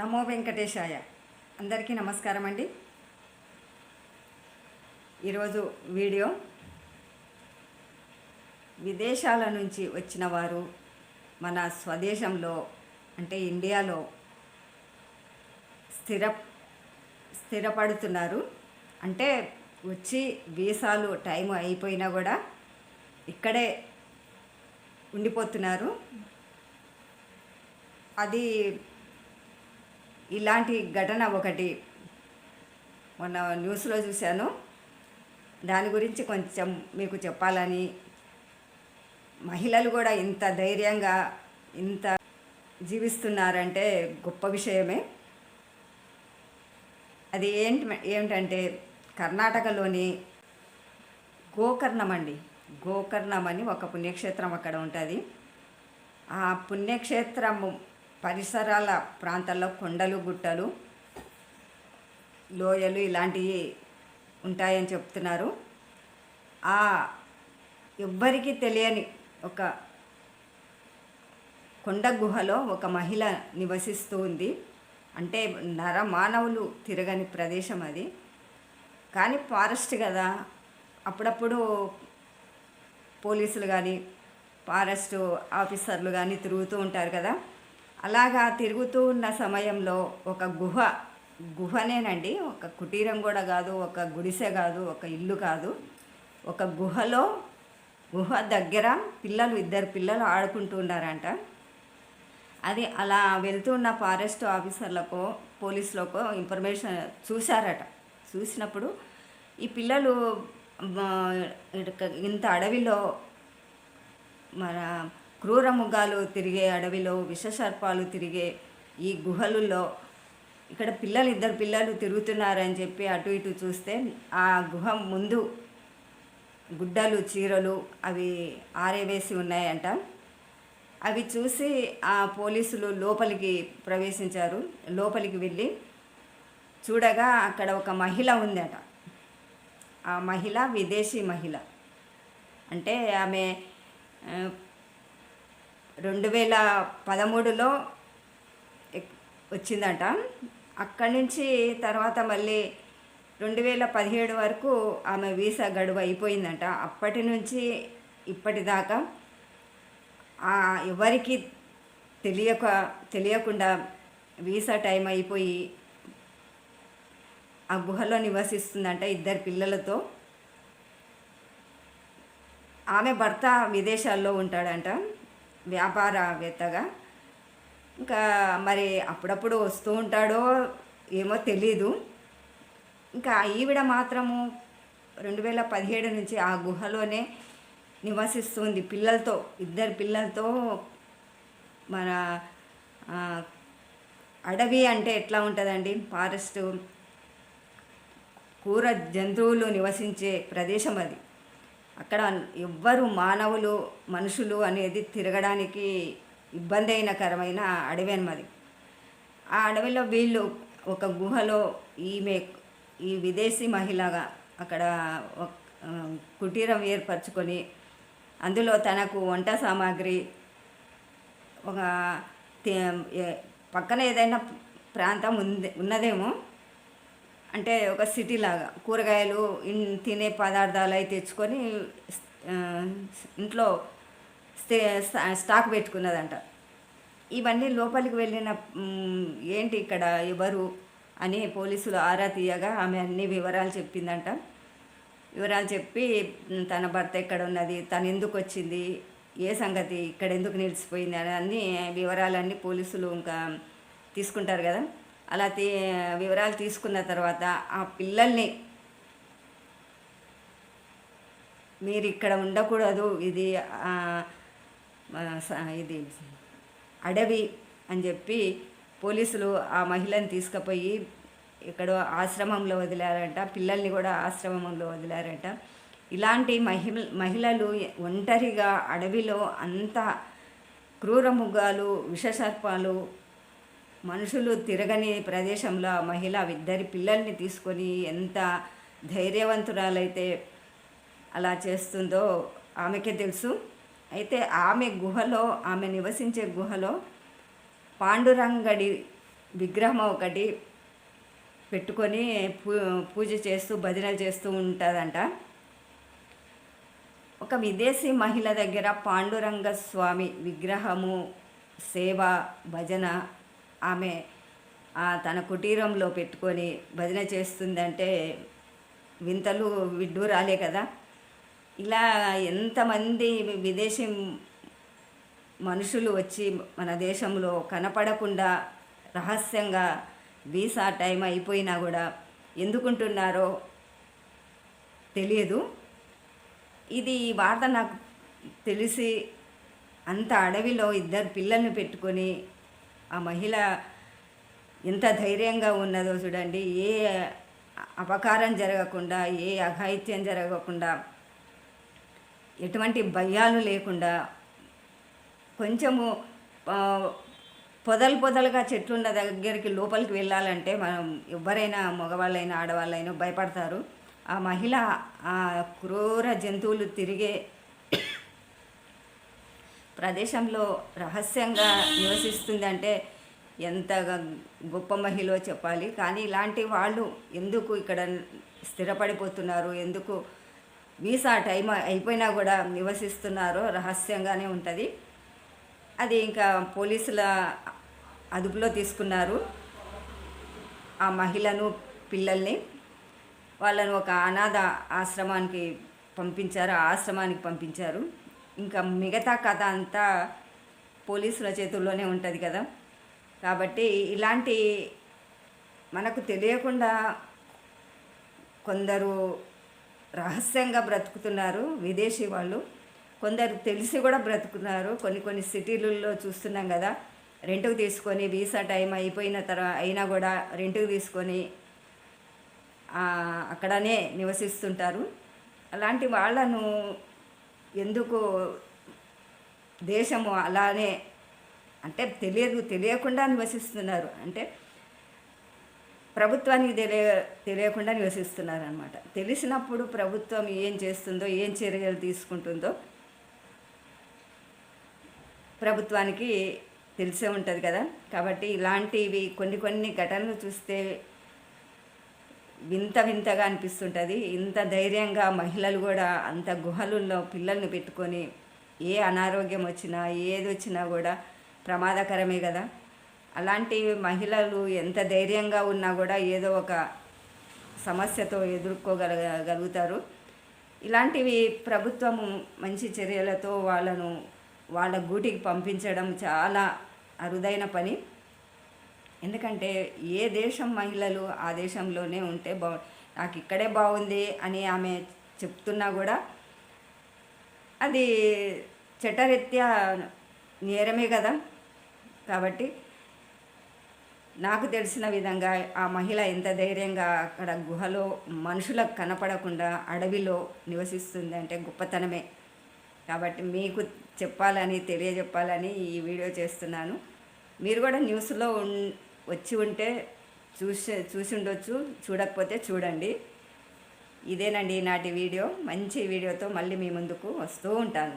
నమో వెంకటేశాయ. అందరికీ నమస్కారం అండి. ఈరోజు వీడియో విదేశాల నుంచి వచ్చిన వారు మన స్వదేశంలో అంటే ఇండియాలో స్థిరపడుతున్నారు. అంటే వచ్చి వీసాలు టైం అయిపోయినా కూడా ఇక్కడే ఉండిపోతున్నారు. అది ఇలాంటి ఘటన ఒకటి మొన్న న్యూస్లో చూశాను. దాని గురించి కొంచెం మీకు చెప్పాలని, మహిళలు కూడా ఇంత ధైర్యంగా ఇంత జీవిస్తున్నారంటే గొప్ప విషయమే. అది ఏమిటంటే కర్ణాటకలోని గోకర్ణం అని ఒక పుణ్యక్షేత్రం అక్కడ ఉంటుంది. ఆ పుణ్యక్షేత్రము పరిసరాల ప్రాంతాల్లో కొండలు, గుట్టలు, లోయలు ఇలాంటివి ఉంటాయని చెప్తున్నారు. ఆ ఎవ్వరికీ తెలియని ఒక కొండ గుహలో ఒక మహిళ నివసిస్తూ ఉంది. అంటే నరమానవులు తిరగని ప్రదేశం అది. కానీ ఫారెస్ట్ కదా, అప్పుడప్పుడు పోలీసులు కానీ ఫారెస్ట్ ఆఫీసర్లు కానీ తిరుగుతూ ఉంటారు కదా. అలాగా తిరుగుతూ ఉన్న సమయంలో ఒక గుహనేనండి, ఒక కుటీరం కూడా కాదు, ఒక గుడిసె కాదు, ఒక ఇల్లు కాదు, ఒక గుహ దగ్గర ఇద్దరు పిల్లలు ఆడుకుంటూ ఉన్నారంట. అది అలా వెళ్తున్న ఫారెస్ట్ ఆఫీసర్లకో పోలీసులకో ఇన్ఫర్మేషన్ చూశారట. చూసినప్పుడు ఈ పిల్లలు ఇంత అడవిలో, మన క్రూర మృగాలు తిరిగే అడవిలో, విషసర్పాలు తిరిగే ఈ గుహలలో ఇక్కడ ఇద్దరు పిల్లలు తిరుగుతున్నారని చెప్పి అటు ఇటు చూస్తే ఆ గుహ ముందు గుడ్డలు, చీరలు అవి ఆరేవేసి ఉన్నాయంట. అవి చూసి ఆ పోలీసులు లోపలికి ప్రవేశించారు. లోపలికి వెళ్ళి చూడగా అక్కడ ఒక మహిళ ఉందట. ఆ మహిళ విదేశీ మహిళ. అంటే ఆమె 2013లో వచ్చిందట. అక్కడి నుంచి తర్వాత మళ్ళీ 2017 వరకు ఆమె వీసా గడువు అయిపోయిందంట. అప్పటి నుంచి ఇప్పటిదాకా ఎవరికి తెలియకుండా వీసా టైం అయిపోయి ఆ గుహలో నివసిస్తుందంట ఇద్దరు పిల్లలతో. ఆమె భర్త విదేశాల్లో ఉంటాడంట, వ్యాపారవేత్తగా. ఇంకా మరి అప్పుడప్పుడు వస్తూ ఉంటాడో ఏమో తెలీదు. ఇంకా ఈవిడ మాత్రము 2017 నుంచి ఆ గుహలోనే నివసిస్తుంది ఇద్దరు పిల్లలతో. మన అడవి అంటే ఎట్లా ఉంటుందండి, ఫారెస్ట్, క్రూర జంతువులు నివసించే ప్రదేశం అది. అక్కడ ఎవ్వరు మనుషులు అనేది తిరగడానికి ఇబ్బంది అయినకరమైన అడవి అన్నది. ఆ అడవిలో వీళ్ళు ఒక గుహలో ఈ విదేశీ మహిళగా అక్కడ కుటీరం ఏర్పరచుకొని అందులో తనకు వంట సామాగ్రి, ఒక పక్కన ఏదైనా ప్రాంతం ఉన్నదేమో, అంటే ఒక సిటీ లాగా కూరగాయలు, తినే పదార్థాలు అవి తెచ్చుకొని ఇంట్లో స్టాక్ పెట్టుకున్నదంట. ఇవన్నీ లోపలికి వెళ్ళిన ఏంటి ఇక్కడ ఎవరు అని పోలీసులు ఆరా తీయగా ఆమె అన్ని వివరాలు చెప్పిందంట. వివరాలు చెప్పి తన భర్త ఎక్కడ ఉన్నది, తను ఎందుకు వచ్చింది, ఏ సంగతి, ఇక్కడ ఎందుకు నిలిచిపోయింది అని అన్ని వివరాలన్నీ పోలీసులు ఇంకా తీసుకుంటారు కదా. అలా వివరాలు తీసుకున్న తర్వాత ఆ పిల్లల్ని మీరు ఇక్కడ ఉండకూడదు, ఇది అడవి అని చెప్పి పోలీసులు ఆ మహిళని తీసుకుపోయి ఎక్కడో ఆశ్రమంలో వదిలారంట. పిల్లల్ని కూడా ఆశ్రమంలో వదిలారంట. ఇలాంటి మహిళలు ఒంటరిగా అడవిలో అంత క్రూర మృగాలు, విషసర్పాలు, మనుషులు తిరగని ప్రదేశంలో ఆ మహిళ ఇద్దరి పిల్లల్ని తీసుకొని ఎంత ధైర్యవంతురాలైతే అలా చేస్తుందో ఆమెకే తెలుసు. అయితే ఆమె నివసించే గుహలో పాండురంగడి విగ్రహం ఒకటి పెట్టుకొని పూజ చేస్తూ భజనలు చేస్తూ ఉంటుందంట. ఒక విదేశీ మహిళ దగ్గర పాండురంగ స్వామి విగ్రహము సేవ భజన ఆమె తన కుటీరంలో పెట్టుకొని భజన చేస్తుందంటే వింతలు విడ్డూరాలే కదా. ఇలా ఎంతమంది విదేశీ మనుషులు వచ్చి మన దేశంలో కనపడకుండా రహస్యంగా వీసా టైం అయిపోయినా కూడా ఎందుకుంటున్నారో తెలియదు. ఇది ఈ వార్త నాకు తెలిసి అంత అడవిలో 2 పిల్లల్ని పెట్టుకొని ఆ మహిళ ఎంత ధైర్యంగా ఉన్నదో చూడండి. ఏ అపకారం జరగకుండా, ఏ అఘాయిత్యం జరగకుండా, ఎటువంటి భయాలు లేకుండా, కొంచెము పొదలుగా చెట్లున్న దగ్గరికి లోపలికి వెళ్ళాలంటే మనం ఎవరైనా మగవాళ్ళైనా ఆడవాళ్ళైనా భయపడతారు. ఆ మహిళ ఆ క్రూర జంతువులు తిరిగే ప్రదేశంలో రహస్యంగా నివసిస్తుందంటే ఎంత గొప్ప మహిళో చెప్పాలి. కానీ ఇలాంటి వాళ్ళు ఎందుకు ఇక్కడ స్థిరపడిపోతున్నారు, ఎందుకు వీసా టైం అయిపోయినా కూడా నివసిస్తున్నారో రహస్యంగానే ఉంటుంది. అది ఇంకా పోలీసుల అదుపులో తీసుకున్నారు ఆ మహిళను పిల్లల్ని. వాళ్ళను ఒక అనాథ ఆశ్రమానికి పంపించారు. ఇంకా మిగతా కథ అంతా పోలీసుల చేతుల్లోనే ఉంటుంది కదా. కాబట్టి ఇలాంటి మనకు తెలియకుండా కొందరు రహస్యంగా బ్రతుకుతున్నారు విదేశీ వాళ్ళు, కొందరు తెలిసి కూడా బ్రతుకుతున్నారు. కొన్ని సిటీలలో చూస్తున్నాం కదా, రెంట్కి తీసుకొని వీసా టైం అయినా కూడా రెంట్కి తీసుకొని అక్కడనే నివసిస్తుంటారు. అలాంటి వాళ్ళను ఎందుకు దేశము అలానే అంటే తెలియకుండా నివసిస్తున్నారు, అంటే ప్రభుత్వానికి తెలియకుండా నివసిస్తున్నారు అన్నమాట. తెలిసినప్పుడు ప్రభుత్వం ఏం చేస్తుందో, ఏం చర్యలు తీసుకుంటుందో ప్రభుత్వానికి తెలిసే ఉంటుంది కదా. కాబట్టి ఇలాంటివి కొన్ని ఘటనలు చూస్తే వింతగా అనిపిస్తుంటుంది. ఇంత ధైర్యంగా మహిళలు కూడా అంత గుహలలో పిల్లల్ని పెట్టుకొని ఏ అనారోగ్యం వచ్చినా ఏది వచ్చినా కూడా ప్రమాదకరమే కదా. అలాంటి మహిళలు ఎంత ధైర్యంగా ఉన్నా కూడా ఏదో ఒక సమస్యతో ఎదుర్కోగలుగుతారు. ఇలాంటివి ప్రభుత్వము మంచి చర్యలతో వాళ్ళ గూటికి పంపించడం చాలా అరుదైన పని. ఎందుకంటే ఏ దేశం మహిళలు ఆ దేశంలోనే ఉంటే నాకు ఇక్కడే బాగుంది అని ఆమె చెప్తున్నా కూడా అది చట్టరీత్యా నేరమే కదా. కాబట్టి నాకు తెలిసిన విధంగా ఆ మహిళ ఎంత ధైర్యంగా అక్కడ గుహలో మనుషులకు కనపడకుండా అడవిలో నివసిస్తుంది అంటే గొప్పతనమే. కాబట్టి మీకు తెలియజెప్పాలని ఈ వీడియో చేస్తున్నాను. మీరు కూడా న్యూస్లో వచ్చి ఉంటే చూసి ఉండొచ్చు, చూడకపోతే చూడండి. ఇదేనండి ఈనాటి వీడియో. మంచి వీడియోతో మళ్ళీ మీ ముందుకు వస్తూ ఉంటాను.